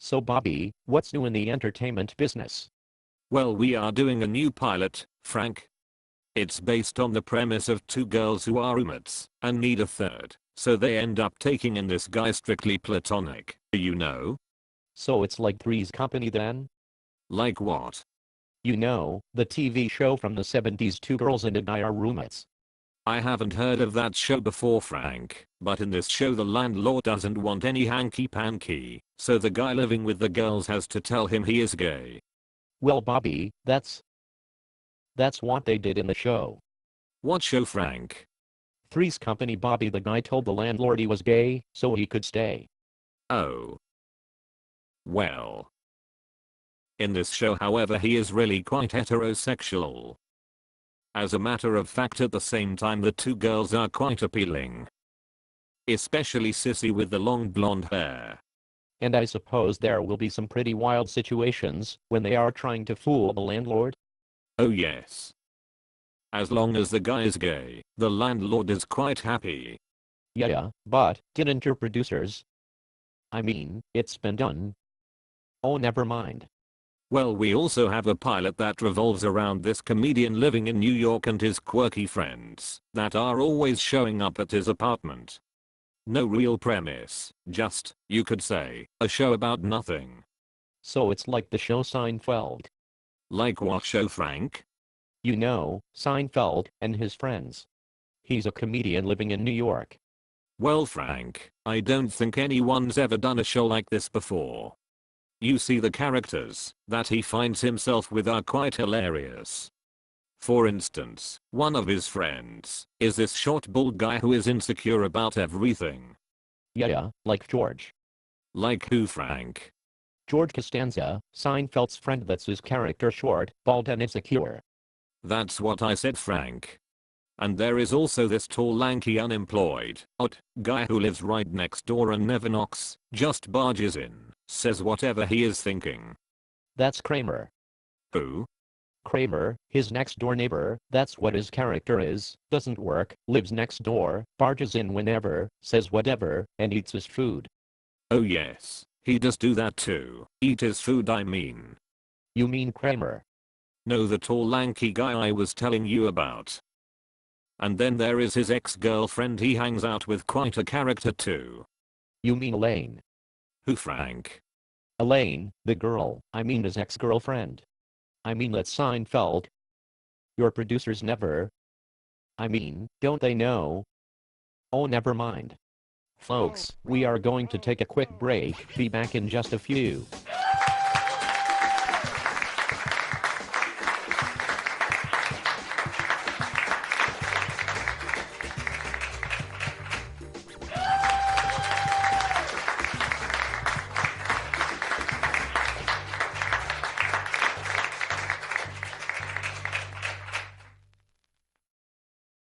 So Bobby, what's new in the entertainment business? Well, we are doing a new pilot, Frank. It's based on the premise of two girls who are roommates and need a third, so they end up taking in this guy strictly platonic, you know? So it's like Three's Company then? Like what? You know, the TV show from the 70s, two girls and a guy are roommates. I haven't heard of that show before, Frank, but in this show the landlord doesn't want any hanky-panky, so the guy living with the girls has to tell him he is gay. Well Bobby, that's what they did in the show. What show, Frank? Three's Company. Bobby, the guy told the landlord he was gay, so he could stay. Oh. Well. In this show, however, he is really quite heterosexual. As a matter of fact, at the same time the two girls are quite appealing. Especially Sissy with the long blonde hair. And I suppose there will be some pretty wild situations when they are trying to fool the landlord? Oh yes. As long as the guy is gay, the landlord is quite happy. Yeah, but didn't your producers? I mean, it's been done. Oh, never mind. Well, we also have a pilot that revolves around this comedian living in New York and his quirky friends that are always showing up at his apartment. No real premise, just, you could say, a show about nothing. So it's like the show Seinfeld. Like what show, Frank? You know, Seinfeld and his friends. He's a comedian living in New York. Well, Frank, I don't think anyone's ever done a show like this before. You see, the characters that he finds himself with are quite hilarious. For instance, one of his friends is this short bald guy who is insecure about everything. Yeah, like George. Like who, Frank? George Costanza, Seinfeld's friend. That's his character, short, bald and insecure. That's what I said, Frank. And there is also this tall, lanky, unemployed, odd guy who lives right next door and never knocks, just barges in, says whatever he is thinking. That's Kramer. Who? Kramer, his next door neighbor. That's what his character is. Doesn't work, lives next door, barges in whenever, says whatever, and eats his food. Oh yes, he does do that too. Eat his food, I mean. You mean Kramer? No, the tall, lanky guy I was telling you about. And then there is his ex-girlfriend he hangs out with, quite a character too. You mean Elaine? Who, Frank? Elaine, the girl, I mean his ex-girlfriend. I mean, that's Seinfeld. Your producers never. I mean, don't they know? Oh, never mind. Folks, we are going to take a quick break. Be back in just a few.